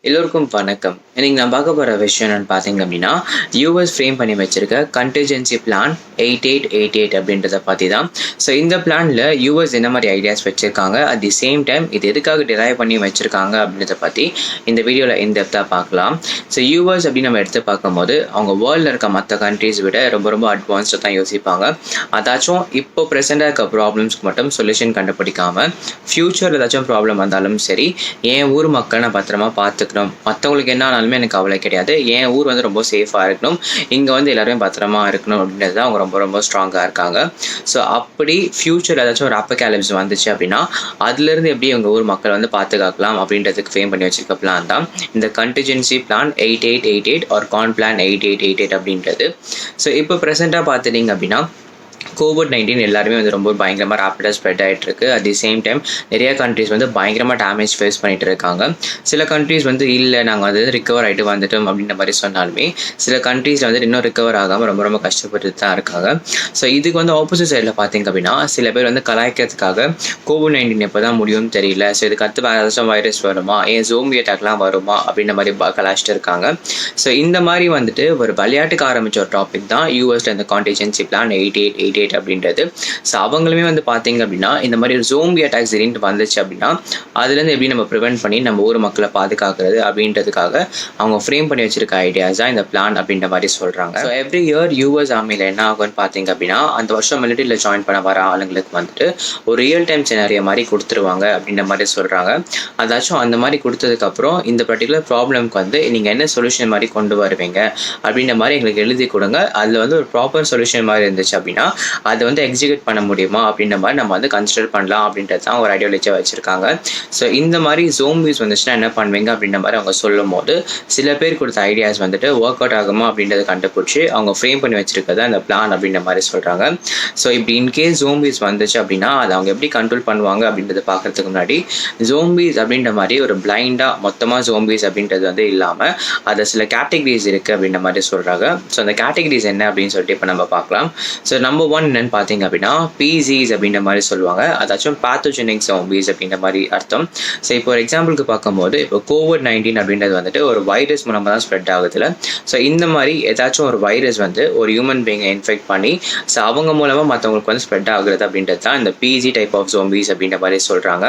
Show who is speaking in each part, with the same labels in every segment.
Speaker 1: எல்லோருக்கும் வணக்கம். இன்னைக்கு நான் பார்க்க போற விஷயம் என்னன்னு பார்த்தீங்க அப்படின்னா, யூஎஸ் ஃப்ரேம் பண்ணி வச்சிருக்க கன்டிஜென்சி பிளான் 8888 அப்படின்றத பத்தி தான். ஸோ இந்த பிளான்ல யூஎஸ் என்ன மாதிரி ஐடியாஸ் வச்சிருக்காங்க, அட் தி சேம் டைம் இது எதுக்காக டிரைவ் பண்ணி வச்சிருக்காங்க அப்படின்றத பத்தி இந்த வீடியோவில் இன்டெப்த்தாக பார்க்கலாம். ஸோ யூஎஸ் அப்படின்னு நம்ம எடுத்து பார்க்கும்போது அவங்க வேர்ல்டில் இருக்க மற்ற கண்ட்ரீஸ் விட ரொம்ப ரொம்ப அட்வான்ஸ்டாக தான் யோசிப்பாங்க. அதாச்சும் இப்போ ப்ரெசெண்டாக இருக்க ப்ராப்ளம்ஸ்க்கு மட்டும் சொல்யூஷன் கண்டுபிடிக்காம ஃப்யூச்சரில் ஏதாச்சும் ப்ராப்ளம் வந்தாலும் சரி, என் ஊர் மக்கள் நான் பத்திரமா பார்த்துக்கணும், மற்றவங்களுக்கு என்ன ஆனாலுமே எனக்கு கவலை கிடையாது, என் ஊர் வந்து ரொம்ப சேஃபாக இருக்கணும், இங்கே வந்து எல்லாருமே பத்திரமா இருக்கணும் அப்படின்றது தான் அவங்க ரொம்ப ரொம்ப ஸ்ட்ராங்காக இருக்காங்க. ஸோ அப்படி ஃப்யூச்சர் ஏதாச்சும் ஒரு அப்போகேலிப்ஸ் வந்துச்சு அப்படின்னா அதுலேருந்து எப்படி எங்கள் ஊர் மக்கள் வந்து பாதுகாக்கலாம் அப்படின்றதுக்கு ஃப்ரேம் பண்ணி வச்சிருக்க பிளான் தான் இந்த கன்டிஜென்சி பிளான் 8888 ஆர் கான் பிளான் 8888 அப்படின்றது. ஸோ இப்போ ப்ரெசெண்டாக பார்த்துட்டீங்க அப்படின்னா COVID-19 எல்லாருமே வந்து ரொம்ப பயங்கரமாக ரேப்பிடாக ஸ்ப்ரெட் ஆகிட்டு இருக்கு. அட் தி சேம் டைம் நிறைய கண்ட்ரீஸ் வந்து பயங்கரமாக டேமேஜ் ஃபேஸ் பண்ணிட்டு இருக்காங்க. சில கண்ட்ரீஸ் வந்து இல்லை நாங்கள் வந்து ரிகவர் ஆகிட்டு வந்துட்டோம் அப்படின்ற மாதிரி சொன்னாலுமே சில கண்ட்ரீஸில் வந்து இன்னும் ரிகவர் ஆகாமல் ரொம்ப ரொம்ப கஷ்டப்பட்டு தான் இருக்காங்க. ஸோ இதுக்கு வந்து ஆப்போசிட் சைடில் பார்த்தீங்க அப்படின்னா சில பேர் வந்து கலாய்க்கிறதுக்காக COVID-19 எப்போ தான் முடியும்னு தெரியல, ஸோ இதுக்கு அடுத்து வேறு ஏதாச்சும் வைரஸ் வருமா, ஏன் ஜோம்பி அட்டாக்லாம் வருமா அப்படின்ற மாதிரி கலாய்ச்சிட்டு இருக்காங்க. ஸோ இந்த மாதிரி வந்துட்டு ஒரு விளையாட்டுக்கு ஆரம்பித்த ஒரு டாபிக் தான் யூஎஸ்ல இந்த கான்டிஜென்சி பிளான் 8888 அப்படின்றது. ஸோ அவங்களுமே வந்து பார்த்தீங்க அப்படின்னா இந்த மாதிரி ஒரு ஜோம்பி அட்டாக்ஸ் திடீர்னு வந்துச்சு அப்படின்னா அதுலேருந்து எப்படி நம்ம ப்ரிவென்ட் பண்ணி நம்ம ஊர் மக்களை பாதுகாக்கிறது அப்படின்றதுக்காக அவங்க ஃப்ரேம் பண்ணி வச்சிருக்க ஐடியாஸ் தான் இந்த பிளான் அப்படின்ற மாதிரி சொல்கிறாங்க. ஸோ எவ்ரி இயர் யூஎஸ் ஆர்மியில் என்ன ஆகும்னு பார்த்தீங்க அப்படின்னா அந்த வருஷம் மிலிட்டரியில் ஜாயின் பண்ண வர ஆளுங்களுக்கு வந்துட்டு ஒரு ரியல் டைம் சினாரியோ மாதிரி கொடுத்துருவாங்க அப்படின்ற மாதிரி சொல்கிறாங்க. அதாச்சும் அந்த மாதிரி கொடுத்ததுக்கப்புறம் இந்த பர்டிகுலர் ப்ராப்ளம்க்கு வந்து நீங்கள் என்ன சொல்யூஷன் மாதிரி கொண்டு வருவீங்க அப்படின்ற மாதிரி எங்களுக்கு எழுதி கொடுங்க, அதில் வந்து ஒரு ப்ராப்பர் சொல்யூஷன் மாதிரி இருந்துச்சு அப்படின்னா அதை வந்து எக்ஸிக்யூட் பண்ண முடியுமா அப்படின்ற மாதிரி நம்ம வந்து கன்சிடர் பண்ணலாம் அப்படின்றது தான் ஒரு ஐடியாலஜியாக வச்சுருக்காங்க. ஸோ இந்த மாதிரி ஜோம்பிஸ் வந்துச்சுன்னா என்ன பண்ணுவீங்க அப்படின்ற மாதிரி அவங்க சொல்லும் போது சில பேர் கொடுத்த ஐடியாஸ் வந்துட்டு ஒர்க் அவுட் ஆகுமா அப்படின்றத கண்டுபிடிச்சி அவங்க ஃப்ரேம் பண்ணி வச்சிருக்கத அந்த பிளான் அப்படின்ற மாதிரி சொல்கிறாங்க. ஸோ இப்படி இன்கேஸ் ஜோம்பிஸ் வந்துச்சு அப்படின்னா அதை அவங்க எப்படி கண்ட்ரோல் பண்ணுவாங்க அப்படின்றத பார்க்கறதுக்கு முன்னாடி ஜோம்பிஸ் அப்படின்ற மாதிரி ஒரு பிளைண்டாக மொத்தமாக ஜோம்பிஸ் அப்படின்றது வந்து இல்லாமல் அதை சில கேட்டகரிஸ் இருக்குது அப்படின்ற மாதிரி சொல்கிறாங்க. ஸோ அந்த கேட்டகரிஸ் என்ன அப்படின்னு சொல்லிட்டு இப்போ நம்ம பார்க்கலாம். ஸோ நம்பர் 1 என்னன்னு பார்த்தீங்க அப்படின்னா PZs அப்படின்ற மாதிரி சொல்லுவாங்க, அதாச்சும் பேத்தோஜெனிக் ஜோம்பிஸ் அப்படின்ற மாதிரி அர்த்தம். ஸோ இப்போ ஒரு எக்ஸாம்பிளுக்கு பார்க்கும்போது இப்போ COVID-19 அப்படின்றது வந்துட்டு ஒரு வைரஸ் மூலமாக தான் ஸ்ப்ரெட் ஆகுதுல. ஸோ இந்த மாதிரி ஏதாச்சும் ஒரு வைரஸ் வந்து ஒரு ஹியூமன் பீங்கை இன்ஃபெக்ட் பண்ணி ஸோ அவங்க மூலமாக மற்றவங்களுக்கு வந்து ஸ்ப்ரெட் ஆகுறது அப்படின்றது தான் இந்த PZ டைப் ஆஃப் ஜோம்பிஸ் அப்படின்ற மாதிரி சொல்கிறாங்க.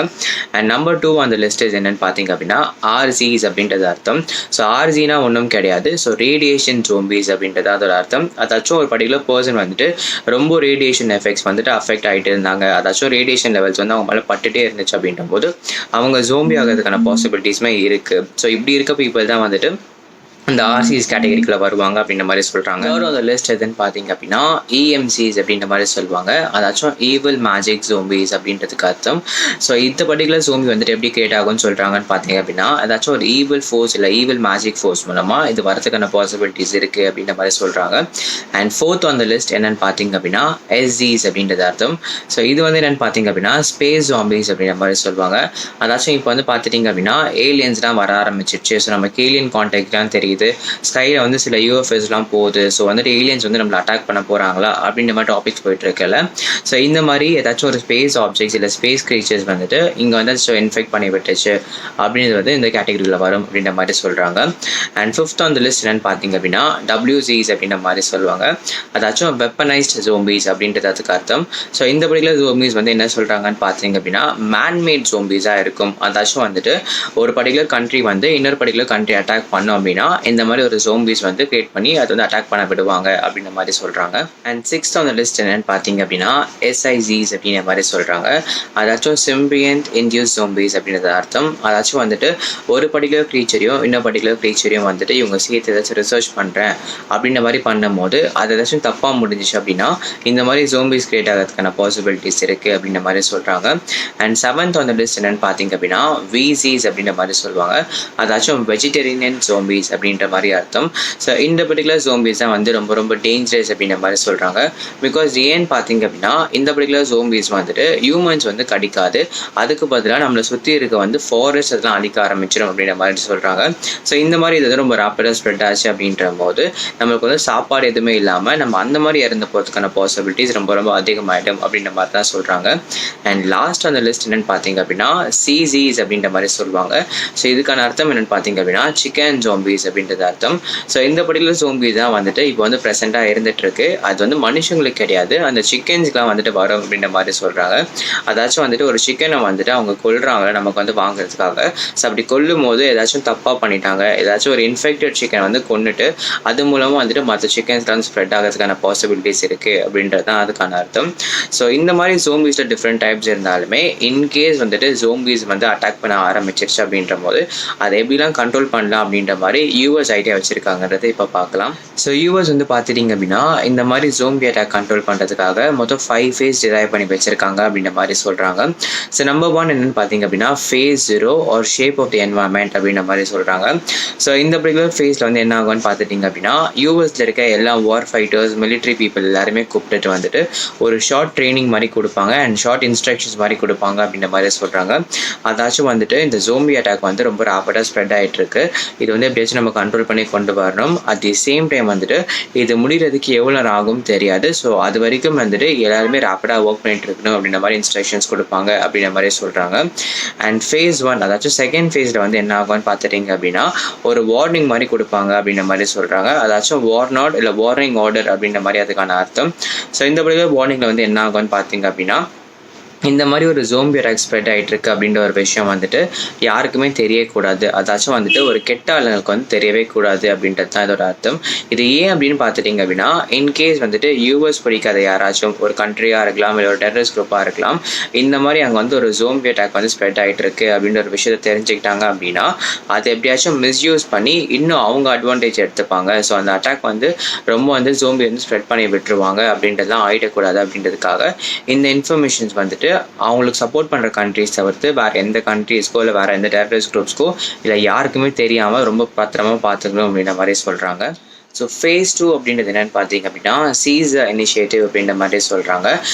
Speaker 1: அண்ட் நம்பர் 2 அந்த லிஸ்ட் என்னன்னு பார்த்தீங்க அப்படின்னா RZs அப்படின்றது அர்த்தம். ஸோ RZனா ஒன்றும் கிடையாது, ஸோ ரேடியேஷன் ஜோம்பிஸ் அப்படின்றது அதோட அர்த்தம். அதாச்சும் ஒரு பர்டிகுலர் பர்சன் வந்துட்டு ரொம்ப ரேடியேஷன் எஃபெக்ட்ஸ் வந்துட்டு அஃபெக்ட் ஆகிட்டு இருந்தாங்க, அதாச்சும் ரேடியேஷன் லெவல்ஸ் வந்து அவங்க மேலே பட்டுட்டே இருந்துச்சு அப்படின்ற போது அவங்க ஜோம்பி ஆகிறதுக்கான பாசிபிலிட்டிஸுமே இருக்குது. ஸோ இப்படி இருக்க பீப்புள் தான் வந்துட்டு இந்த RCs கேட்டகரிக்குள்ள வருவாங்க அப்படின்ற மாதிரி சொல்கிறாங்க. அந்த லிஸ்ட் எதுன்னு பார்த்தீங்க அப்படின்னா EMCs அப்படின்ற மாதிரி சொல்லுவாங்க, அதாச்சும் ஈவில் மேஜிக் ஜோம்பிஸ் அப்படின்றதுக்கு அர்த்தம். ஸோ இந்த பர்டிகுலர் ஜோம்பி வந்துட்டு எப்படி கிரியேட் ஆகும்னு சொல்கிறாங்கன்னு பார்த்தீங்க அப்படின்னா அதாச்சும் ஒரு ஈவில் ஃபோர்ஸ் இல்லை ஈவில் மேஜிக் ஃபோர்ஸ் மூலமாக இது வரதுக்கான பாசிபிலிட்டிஸ் இருக்குது அப்படின்ற மாதிரி சொல்கிறாங்க. அண்ட் 4th அந்த லிஸ்ட் என்னென்னு பார்த்தீங்க அப்படின்னா SZs அப்படின்றது அர்த்தம். ஸோ இது வந்து என்னென்னு பார்த்தீங்க அப்படின்னா ஸ்பேஸ் ஜாம்பிஸ் அப்படின்ற மாதிரி சொல்லுவாங்க. அதாச்சும் இப்போ வந்து பார்த்துட்டிங்க அப்படின்னா ஏலியன்ஸ்லாம் வர ஆரம்பிச்சிருச்சு, ஸோ நமக்கு ஏலியன் கான்டாக்ட்லாம் தெரியுது, ஸ்கைல வந்து சில UFOஸ்லாம் போகுது, ஸோ வந்துட்டு ஏலியன்ஸ் வந்து நம்மளை அட்டாக் பண்ண போகிறாங்களா அப்படின்ற மாதிரி டாபிக்ஸ் போயிட்டு இருக்கல. ஸோ இந்த மாதிரி ஏதாச்சும் ஒரு ஸ்பேஸ் ஆப்ஜெக்ட்ஸ் இல்லை ஸ்பேஸ் கிரீச்சர்ஸ் வந்துட்டு இங்கே வந்து இன்ஃபெக்ட் பண்ணி விட்டுச்சு அப்படின்றது வந்து இந்த கேட்டகரியில் வரும் அப்படின்ற மாதிரி சொல்கிறாங்க. அண்ட் 5th அந்த லிஸ்ட் என்னன்னு பார்த்தீங்க அப்படின்னா WZs அப்படின்ற மாதிரி சொல்லுவாங்க, அதாச்சும் வெப்பனைஸ்ட் ஜோம்பிஸ் அப்படின்றது அதுக்கு அர்த்தம். ஸோ இந்த பர்டிகுலர் ஜோம்பிஸ் வந்து என்ன சொல்கிறாங்கன்னு பார்த்தீங்க அப்படின்னா மேன்மேட் ஜோம்பிஸாக இருக்கும், அதாச்சும் வந்துட்டு ஒரு பர்டிகுலர் கண்ட்ரி வந்து இன்னொரு பர்டிகுலர் கண்ட்ரி அட்டாக் பண்ணோம் அப்படின்னா இந்த மாதிரி ஒரு ஜோம்பிஸ் வந்து கிரியேட் பண்ணி அது வந்து அட்டாக் பண்ண விடுவாங்க அப்படின்ற மாதிரி சொல்கிறாங்க. அண்ட் 6th அந்த லிஸ்ட் என்னன்னு பார்த்தீங்க அப்படின்னா SIZs அப்படின்ற மாதிரி சொல்கிறாங்க, அதாச்சும் சிம்பியன்ட் இன்டியூஸ் ஜோம்பிஸ் அப்படின்றது அர்த்தம். அதாச்சும் வந்துட்டு ஒரு பர்டிகுலர் க்ரீச்சரையும் இன்னொரு பர்டிகுலர் க்ரீச்சரையும் வந்துட்டு இவங்க சேர்த்து ஏதாச்சும் ரிசர்ச் பண்ணுறேன் அப்படின்ற மாதிரி பண்ணும்போது அது ஏதாச்சும் தப்பாக முடிஞ்சிச்சு அப்படின்னா இந்த மாதிரி ஜோம்பிஸ் கிரியேட் ஆகிறதுக்கான பாசிபிலிட்டிஸ் இருக்குது அப்படின்ற மாதிரி சொல்கிறாங்க. அண்ட் 7th அந்த லிஸ்ட் என்னன்னு பார்த்தீங்க அப்படின்னா VZs அப்படின்ற மாதிரி சொல்லுவாங்க, அதாச்சும் வெஜிடேரியன் ஜோம்பிஸ் அப்படின்ற அப்படின்ற மாதிரி அர்த்தம். ஸோ இந்த பர்டிகுலர் ஜோம்பிஸ் தான் வந்து ரொம்ப ரொம்ப டேஞ்சரஸ் அப்படின்ற மாதிரி சொல்கிறாங்க. பிகாஸ் ஏன்னு பார்த்தீங்க அப்படின்னா இந்த பர்டிகுலர் ஜோம்பிஸ் வந்துட்டு ஹியூமன்ஸ் வந்து கடிக்காது, அதுக்கு பதிலாக நம்மளை சுற்றி இருக்க வந்து ஃபாரஸ்ட் அதெல்லாம் அழிக்க ஆரம்பிச்சிடும் அப்படின்ற மாதிரி சொல்கிறாங்க. ஸோ இந்த மாதிரி இது வந்து ரொம்ப ரேப்பிடாக ஸ்ப்ரெட் ஆச்சு அப்படின்ற போது நம்மளுக்கு வந்து சாப்பாடு எதுவுமே இல்லாமல் நம்ம அந்த மாதிரி இறந்து போகிறதுக்கான பாசிபிலிட்டிஸ் ரொம்ப ரொம்ப அதிகமாகிடும் அப்படின்ற மாதிரி தான் சொல்கிறாங்க. அண்ட் லாஸ்ட் அந்த லிஸ்ட் என்னென்னு பார்த்தீங்க அப்படின்னா சிசிஸ் அப்படின்ற மாதிரி சொல்லுவாங்க. ஸோ இதுக்கான அர்த்தம் என்னென்னு பார்த்தீங்க அப்படின்னா சிக்கன் ஜோம்பிஸ் அப்படின்றது அர்த்தம். ஸோ இந்த பர்டிகுலர் ஜோம்பி தான் வந்துட்டு இப்போ வந்து ப்ரெசென்ட்டாக இருந்துட்டு இருக்கு. அது வந்து மனுஷங்களுக்கு கிடையாது, அந்த சிக்கன்ஸ்க்குலாம் வந்துட்டு வரும் அப்படின்ற மாதிரி சொல்கிறாங்க. அதாச்சும் வந்துட்டு ஒரு சிக்கனை வந்துட்டு அவங்க கொல்றாங்க நமக்கு வந்து வாங்குறதுக்காக. ஸோ அப்படி கொல்லும் போது ஏதாச்சும் தப்பாக பண்ணிட்டாங்க, ஏதாச்சும் ஒரு இன்ஃபெக்டட் சிக்கன் வந்து கொண்டுட்டு அது மூலமாக வந்துட்டு மற்ற சிக்கன்ஸ்லாம் ஸ்ப்ரெட் ஆகிறதுக்கான பாசிபிலிட்டிஸ் இருக்குது அப்படின்றது தான் அதுக்கான அர்த்தம். ஸோ இந்த மாதிரி ஜோம்பிஸில் டிஃப்ரெண்ட் டைப்ஸ் இருந்தாலுமே இன்கேஸ் வந்துட்டு ஜோம்பிஸ் வந்து அட்டாக் பண்ண ஆரம்பிச்சிருச்சு அப்படின்ற போது அதை எப்படிலாம் கண்ட்ரோல் பண்ணலாம் அப்படின்ற மாதிரி யூஎஸ் ஐடியா வச்சுருக்காங்கன்றதை இப்போ பார்க்கலாம். ஸோ யூஎஸ் வந்து பார்த்துட்டிங்க அப்படின்னா இந்த மாதிரி ஜோம்பி அட்டாக் கண்ட்ரோல் பண்ணுறதுக்காக மொத்தம் 5 ஃபேஸ் டிரைவ் பண்ணி வச்சுருக்காங்க அப்படின்ற மாதிரி சொல்கிறாங்க. ஸோ நம்பர் 1 என்னென்னு பார்த்தீங்க அப்படின்னா phase 0 or shape of the environment அப்படின்ற மாதிரி சொல்கிறாங்க. ஸோ இந்த பர்டிகுலர் ஃபேஸில் வந்து என்ன ஆகும்னு பார்த்துட்டிங்க அப்படின்னா யூஎஸில் இருக்க எல்லா வார் ஃபைட்டர்ஸ் மிலிட்ரி பீப்புள் எல்லாருமே கூப்பிட்டுட்டு வந்துட்டு ஒரு ஷார்ட் ட்ரைனிங் மாதிரி கொடுப்பாங்க அண்ட் ஷார்ட் இன்ஸ்ட்ரக்ஷன்ஸ் மாதிரி கொடுப்பாங்க அப்படின்ற மாதிரி சொல்கிறாங்க. அதாச்சும் வந்துட்டு இந்த ஜோம்பி அட்டாக் வந்து ரொம்ப ராப்பிடாக ஸ்ப்ரெட் ஆகிட்டு இருக்கு, இது வந்து எப்படியாச்சும் நம்ம கண்ட்ரோல் பண்ணி கொண்டு வரணும். அட் தி சேம் டைம் வந்துட்டு இது முடிகிறதுக்கு எவ்வளோ நேரம் ஆகும் தெரியாது. ஸோ அது வரைக்கும் வந்துட்டு எல்லாருமே ராப்பிடாக ஒர்க் பண்ணிட்டு இருக்கணும் அப்படின்ற மாதிரி இன்ஸ்ட்ரக்ஷன்ஸ் கொடுப்பாங்க அப்படின்ற மாதிரி சொல்கிறாங்க. அண்ட் ஃபேஸ் 1 அதாச்சும் செகண்ட் ஃபேஸில் வந்து என்ன ஆகும்னு பார்த்துட்டிங்க அப்படின்னா ஒரு வார்னிங் மாதிரி கொடுப்பாங்க அப்படின்ற மாதிரி சொல்கிறாங்க. அதாச்சும் வார்னாட் இல்லை வார்னிங் ஆர்டர் அப்படின்ற மாதிரி அதுக்கான அர்த்தம். ஸோ இந்த பர்டிகுலர் வார்னிங்கில் வந்து என்ன ஆகும்னு பார்த்தீங்க அப்படின்னா இந்த மாதிரி ஒரு ஜோம்பி அட்டாக் ஸ்ப்ரெட் ஆகிட்டு இருக்கு அப்படின்ற ஒரு விஷயம் வந்துட்டு யாருக்குமே தெரியக்கூடாது, அதாச்சும் வந்துட்டு ஒரு கெட்ட ஆளுங்களுக்கு வந்து தெரியவே கூடாது அப்படின்றது தான் இதோட அர்த்தம். இது ஏன் அப்படின்னு பார்த்துட்டிங்க அப்படின்னா இன்கேஸ் வந்துட்டு யூஎஸ் படிக்காத யாராச்சும் ஒரு கண்ட்ரியாக இருக்கலாம் இல்லை ஒரு டெரரிஸ்ட் குரூப்பாக இருக்கலாம், இந்த மாதிரி அங்கே வந்து ஒரு ஜோம்பி அட்டாக் வந்து ஸ்ப்ரெட் ஆகிட்டு இருக்கு அப்படின்ற ஒரு விஷயத்தை தெரிஞ்சுக்கிட்டாங்க அப்படின்னா அதை எப்படியாச்சும் மிஸ்யூஸ் பண்ணி இன்னும் அவங்க அட்வான்டேஜ் எடுத்துப்பாங்க. ஸோ அந்த அட்டாக் வந்து ரொம்ப வந்து ஜோம்பி வந்து ஸ்ப்ரெட் பண்ணி விட்டுருவாங்க அப்படின்றதுலாம் ஆகிடக்கூடாது அப்படின்றதுக்காக இந்த இன்ஃபர்மேஷன்ஸ் வந்துட்டு அவங்களுக்கு சப்போர்ட் பண்ணுற கண்ட்ரிஸ் தவிர்த்து வேறு எந்த கண்ட்ரிஸ்க்கோ இல்லை வேறு எந்த டெரரிஸ்ட் குரூப்ஸ்க்கோ இல்லை யாருக்குமே தெரியாமல் ரொம்ப பத்திரமா பார்த்துக்கணும் அப்படின்ற மாதிரி சொல்கிறாங்க. ஸோ ஃபேஸ் 2 அப்படின்றது என்னென்னு பார்த்தீங்க அப்படின்னா சீஸ் இனிஷியேட்டிவ் அப்படின்ற மாதிரி சொல்கிறாங்க.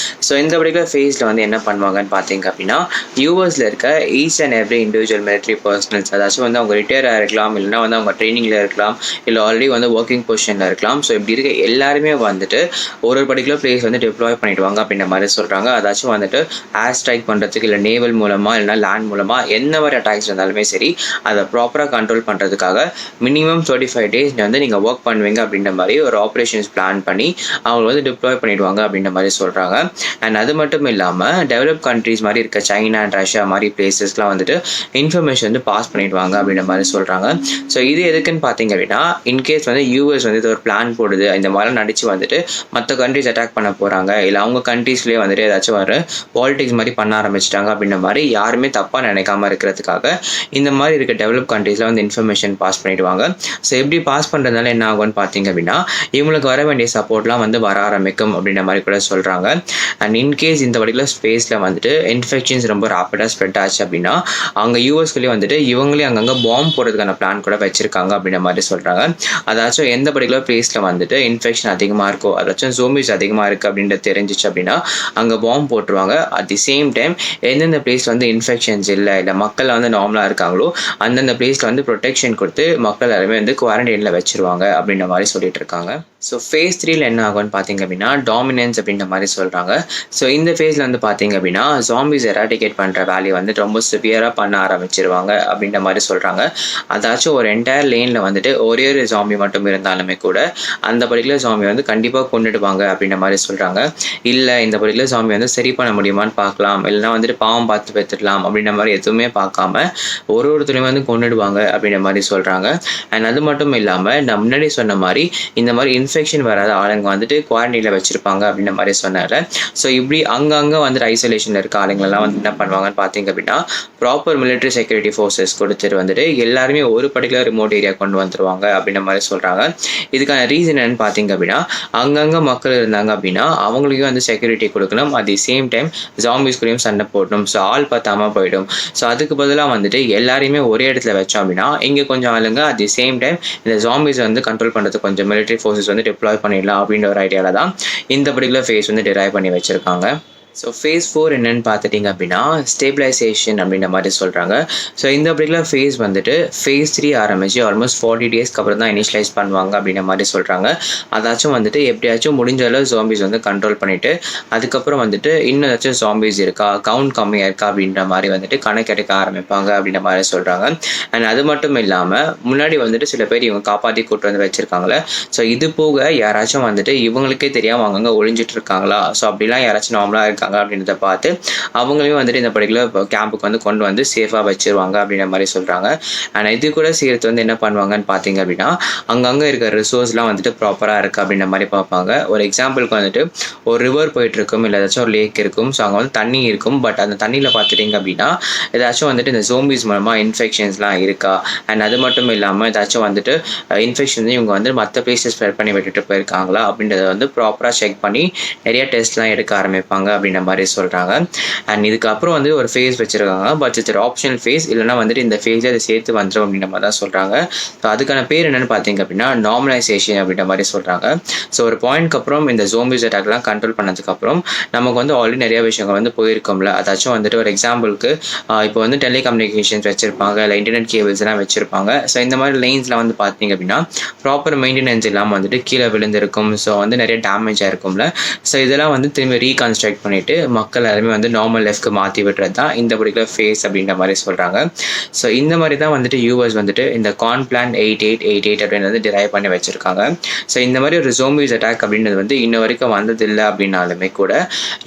Speaker 1: ஸோ இந்த பர்டிகுலர் ஃபேஸில் வந்து என்ன பண்ணுவாங்கன்னு பார்த்தீங்க அப்படின்னா யூஎஸில் இருக்க each and every individual military personals, அதாச்சும் வந்து அவங்க ரிட்டையர் ஆகிருக்கலாம், இல்லைனா வந்து அவங்க ட்ரைனிங்கில் இருக்கலாம், இல்லை ஆல்ரெடி வந்து ஒர்க்கிங் பொசிஷனில் இருக்கலாம். ஸோ இப்படி இருக்க எல்லாருமே வந்துட்டு ஒரு பர்டிகுலர் பிளேஸ் வந்து டிப்ளாய் பண்ணிவிடுவாங்க அப்படின்ற மாதிரி சொல்கிறாங்க. அதாச்சும் வந்துட்டு ஏர் ஸ்ட்ரைக் பண்ணுறதுக்கு இல்லை நேவல் மூலமாக இல்லைனா லேண்ட் மூலமாக எந்த மாதிரி அட்டாக்ஸ் இருந்தாலுமே சரி அதை ப்ராப்பராக கண்ட்ரோல் பண்ணுறதுக்காக மினிமம் 35 days வந்து நீங்கள் ஒர்க் பண்ணுவீங்க அப்படின்ற மாதிரி ஒரு ஆப்ரேஷன்ஸ் பிளான் பண்ணி அவங்க வந்து டிப்ளாய் பண்ணிடுவாங்க அப்படின்ற மாதிரி சொல்கிறாங்க. அண்ட் அது மட்டும் இல்லாமல் டெவலப் கண்ட்ரிஸ் மாதிரி இருக்க சைனா அண்ட் ரஷ்யா மாதிரி பிளேசஸ்லாம் வந்துட்டு இன்ஃபர்மேஷன் வந்து பாஸ் பண்ணிடுவாங்க அப்படின்ற மாதிரி சொல்கிறாங்க. ஸோ இது எதுக்குன்னு பார்த்தீங்க அப்படின்னா இன்கேஸ் வந்து யூஎஸ் வந்து இது ஒரு பிளான் போடுது, இந்த மாதிரிலாம் நடிச்சு வந்துட்டு மற்ற கண்ட்ரிஸ் அட்டாக் பண்ண போகிறாங்க, இல்லை அவங்க கண்ட்ரீஸ்லேயே வந்துட்டு ஏதாச்சும் ஒரு பாலிடிக்ஸ் மாதிரி பண்ண ஆரம்பிச்சிட்டாங்க அப்படின்ற மாதிரி யாருமே தப்பாக நினைக்காம இருக்கிறதுக்காக இந்த மாதிரி இருக்க டெவலப் கண்ட்ரீஸில் வந்து இன்ஃபர்மேஷன் பாஸ் பண்ணிடுவாங்க. ஸோ எப்படி பாஸ் பண்ணுறதுனால என்ன ஆகும்னு பார்த்தீங்க அப்படின்னா இவங்களுக்கு வர வேண்டிய சப்போர்ட்லாம் வந்து வர ஆரம்பிக்கும் அப்படின்ற மாதிரி கூட சொல்கிறாங்க. அண்ட் இன்கேஸ் இந்த பர்டிகுலர் ஸ்பேஸில் வந்துட்டு இன்ஃபெக்ஷன்ஸ் ரொம்ப ராப்பிடாக ஸ்ப்ரெட் ஆச்சு அப்படின்னா அங்கே யூஎஸ்குள்ளேயே வந்துட்டு இவங்களே அங்கங்கே பாம்பு போடுறதுக்கான பிளான் கூட வச்சுருக்காங்க அப்படின்ற மாதிரி சொல்கிறாங்க. அதாச்சும் எந்த பர்டிகுலர் பிளேஸில் வந்துட்டு இன்ஃபெக்ஷன் அதிகமாக இருக்கோ, அதாச்சும் ஜோம்பிஸ் அதிகமாக இருக்குது அப்படின்றது தெரிஞ்சிச்சு அப்படின்னா அங்கே பாம்பு போட்டுருவாங்க. அட் தி சேம் டைம் எந்தெந்த பிளேஸில் வந்து இன்ஃபெக்ஷன்ஸ் இல்லை மக்கள் வந்து நார்மலாக இருக்காங்களோ அந்தந்த பிளேஸில் வந்து ப்ரொடெக்ஷன் கொடுத்து மக்கள் எல்லாருமே வந்து குவாரண்டைனில் வச்சுருவாங்க அப்படின்ற மாதிரி சொல்லிட்டு இருக்காங்க. ஸோ ஃபேஸ் 3 என்ன ஆகும்னு பார்த்தீங்க அப்படின்னா டாமினன்ஸ் அப்படின்ற மாதிரி சொல்கிறாங்க. ஸோ இந்த ஃபேஸில் வந்து பார்த்தீங்க அப்படின்னா ஜாம்பிஸ் எராடிகேட் பண்ணுற வேலையை வந்து ரொம்ப சிவியராக பண்ண ஆரம்பிச்சிருவாங்க அப்படின்ற மாதிரி சொல்கிறாங்க. அதாச்சும் ஒரு என்டையர் லேனில் வந்துட்டு ஒரே ஒரு ஜாம்பி மட்டும் இருந்தாலுமே கூட அந்த பர்டிகுலர் ஜாம்பி வந்து கண்டிப்பாக கொண்டுடுவாங்க அப்படின்ற மாதிரி சொல்கிறாங்க. இல்லை இந்த பர்டிகுலர் ஜாம்பி வந்து சரி பண்ண முடியுமான்னு பார்க்கலாம், இல்லைனா வந்துட்டு பாவம் பார்த்து பெற்றுடலாம் அப்படின்ற மாதிரி எதுவுமே பார்க்காம ஒருத்தரையும் வந்து கொண்டுடுவாங்க அப்படின்ற மாதிரி சொல்கிறாங்க. அண்ட் அது மட்டும் இல்லாமல் நான் முன்னாடி சொன்ன மாதிரி இந்த மாதிரி இன்ஃபெக்ஷன் வராத ஆளுங்க வந்துட்டு குவாரண்டைனில் வச்சுருப்பாங்க அப்படின்ற மாதிரி சொன்னார். ஸோ இப்படி அங்கங்கே வந்துட்டு ஐசோலேஷனில் இருக்க ஆளுங்களெல்லாம் வந்து என்ன பண்ணுவாங்கன்னு பார்த்தீங்க அப்படின்னா ப்ராப்பர் மிலிட்ரி செக்யூரிட்டி ஃபோர்ஸஸ் கொடுத்துட்டு வந்துட்டு எல்லாருமே ஒரு பர்டிகுலர் ரிமோட் ஏரியா கொண்டு வந்துருவாங்க அப்படின்ற மாதிரி சொல்கிறாங்க. இதுக்கான ரீசன் என்னன்னு பார்த்தீங்க அப்படின்னா அங்கங்கே மக்கள் இருந்தாங்க அப்படின்னா அவங்களுக்கும் வந்து செக்யூரிட்டி கொடுக்கணும், அட் தி சேம் டைம் ஜாம்பிஸ்குள்ளேயும் சண்டை போடணும். ஸோ ஆள் பத்தாம போயிடும். ஸோ அதுக்கு பதிலாக வந்துட்டு எல்லாரையுமே ஒரே இடத்துல வச்சோம் அப்படின்னா இங்கே கொஞ்சம் ஆளுங்க அட் தி சேம் டைம் இந்த ஜாம்பிஸ் வந்து கண்ட்ரோல் பண்ணுறதுக்கு கொஞ்சம் மிலிட்ரி ஃபோர்ஸஸ் வந்து டிப்ளாய் பண்ணிடலாம் அப்படின்ற ஒரு ஐடியாவில் தான் இந்த பர்டிகுலர் ஃபேஸ் வந்து டிரைவ் பண்ணி வச்சுருக்காங்க. ஸோ ஃபேஸ் 4 என்னென்னு பார்த்துட்டிங்க அப்படின்னா ஸ்டேபிளைசேஷன் அப்படின்ற மாதிரி சொல்கிறாங்க. ஸோ இந்த பர்டிகுலர் ஃபேஸ் வந்துட்டு ஃபேஸ் 3 ஆரம்பிச்சு ஆல்மோஸ்ட் 40 டேஸ்க்கு அப்புறம் தான் இனிஷியலைஸ் பண்ணுவாங்க அப்படின்ற மாதிரி சொல்கிறாங்க. அதாச்சும் வந்துட்டு எப்படியாச்சும் முடிஞ்ச அளவு ஜாம்பிஸ் வந்து கண்ட்ரோல் பண்ணிவிட்டு அதுக்கப்புறம் வந்துட்டு இன்னும் ஏதாச்சும் ஜாம்பிஸ் இருக்கா, கவுண்ட் கம்மியாக இருக்கா அப்படின்ற மாதிரி வந்துட்டு கணக்கெடுக்க ஆரம்பிப்பாங்க அப்படின்ற மாதிரி சொல்கிறாங்க. அண்ட் அது மட்டும் இல்லாமல் முன்னாடி வந்துட்டு சில பேர் இவங்க காப்பாற்றி கூட்டு வந்து வச்சுருக்காங்களே, ஸோ இது போக யாராச்சும் வந்துட்டு இவங்களுக்கே தெரியாமல் அங்கங்கே ஒளிஞ்சிட்டு இருக்காங்களா, ஸோ அப்படிலாம் யாராச்சும் நார்மலாக இருக்காங்க அப்படின்றத பார்த்து அவங்களையும் வந்துட்டு இந்த பர்டிகுலர் கேம்புக்கு வந்து கொண்டு வந்து சேஃபாக வச்சிருவாங்க அப்படின்ற மாதிரி சொல்கிறாங்க. அண்ட் இது கூட சேர்த்து வந்து என்ன பண்ணுவாங்கன்னு பார்த்தீங்க அப்படின்னா அங்கங்கே இருக்கிற ரிசோர்ஸ்லாம் வந்துட்டு ப்ராப்பராக இருக்குது அப்படின்ற மாதிரி பார்ப்பாங்க. ஒரு எக்ஸாம்பிளுக்கு வந்துட்டு ஒரு ரிவர் போயிட்டுருக்கும், இல்லை ஏதாச்சும் ஒரு லேக் இருக்கும், ஸோ அங்கே வந்து தண்ணி இருக்கும். பட் அந்த தண்ணியில் பார்த்துட்டிங்க அப்படின்னா ஏதாச்சும் வந்துட்டு இந்த ஜோம்பிஸ் மூலமாக இன்ஃபெக்ஷன்ஸ்லாம் இருக்கா, அண்ட் அது மட்டும் இல்லாமல் ஏதாச்சும் வந்துட்டு இன்ஃபெக்ஷன் இவங்க வந்து மற்ற பிளேஸஸ் ஸ்ப்ரெட் பண்ணி விட்டுட்டு போயிருக்காங்களா அப்படின்றத வந்து ப்ராப்பராக செக் பண்ணி நிறைய டெஸ்ட்லாம் எடுக்க ஆரம்பிப்பாங்க அப்படின்ற மாதிரி சொல்கிறாங்க. அண்ட் இதுக்கப்புறம் வந்து ஒரு ஃபேஸ் வச்சுருக்காங்க, பட் இட்ஸ் ஒரு ஆப்ஷனல் ஃபேஸ், இல்லைனா வந்துட்டு இந்த ஃபேஸை அதை சேர்த்து வந்துடும் அப்படின்ற மாதிரி தான் சொல்கிறாங்க. ஸோ அதுக்கான பேர் என்னென்னு பார்த்தீங்க அப்படின்னா நார்மலைசேஷன் அப்படின்ற மாதிரி சொல்கிறாங்க. ஸோ ஒரு பாயிண்ட்க்கு அப்புறம் இந்த ஜோம்பிஸ் அட்டாக்லாம் கண்ட்ரோல் பண்ணதுக்கப்புறம் நமக்கு வந்து ஆல்ரெடி நிறைய விஷயங்கள் வந்து போயிருக்கும்ல, அதாச்சும் வந்துட்டு ஒரு எக்ஸாம்பிளுக்கு இப்போ வந்து டெலிகம்யூனிகேஷன்ஸ் வச்சுருப்பாங்க, இல்லை இன்டர்நெட் கேபிள்ஸ் எல்லாம் வச்சுருப்பாங்க. ஸோ இந்த மாதிரி லைன்ஸ்லாம் வந்து பார்த்தீங்க அப்படின்னா ப்ராப்பர் மெயின்டெனன்ஸ் இல்லாமல் வந்துட்டு கீழே விழுந்திருக்கும், ஸோ வந்து நிறைய டேமேஜ் ஆயிருக்கும்ல. ஸோ இதெல்லாம் வந்து திரும்பி ரீகன்ஸ்ட்ரக்ட் பண்ணிவிட்டு மக்கள் எல்லாருமே வந்து நார்மல் லைஃப்க்கு மாற்றி விட்டுறது தான் இந்த பர்டிகுலர் ஃபேஸ் அப்படின்ற மாதிரி சொல்கிறாங்க. ஸோ இந்த மாதிரி தான் வந்துட்டு யூஎஸ் வந்துட்டு இந்த கான்பிளான் 8888 அப்படின்றது டிரைவ் பண்ணி வச்சுருக்காங்க. ஸோ இந்த மாதிரி ஒரு ஜோம்பிஸ் அட்டாக் அப்படின்றது வந்து இன்ன வரைக்கும் வந்ததில்லை அப்படின்னாலுமே கூட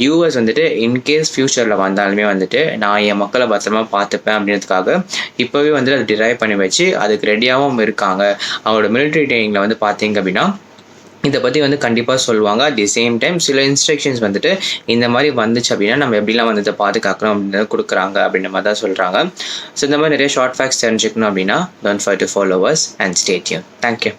Speaker 1: யூஎஸ் வந்துட்டு இன்கேஸ் ஃப்யூச்சரில் வந்தாலுமே வந்துட்டு நான் என் மக்களை பத்திரமா பார்த்துப்பேன் அப்படின்றதுக்காக இப்போவே வந்துட்டு அதை டிரைவ் பண்ணி வச்சு அதுக்கு ரெடியாகவும் இருக்காங்க. அவங்களோட மிலிட்ரி ட்ரைனிங்கில் வந்து பார்த்தீங்க அப்படின்னா இதை பற்றி வந்து கண்டிப்பாக சொல்லுவாங்க. அட் தி சேம் டைம் சில இன்ஸ்ட்ரக்ஷன்ஸ் வந்துட்டு இந்த மாதிரி வந்துச்சு அப்படின்னா நம்ம எப்படிலாம் வந்து இதை பாதுகாக்கணும் அப்படின்னு கொடுக்குறாங்க அப்படின்ற மாதிரி தான் சொல்கிறாங்க. ஸோ இந்த மாதிரி நிறைய ஷார்ட் ஃபேக்ட்ஸ் தெரிஞ்சுக்கணும் அப்படின்னா don't forget to follow us and stay tune. Thank you.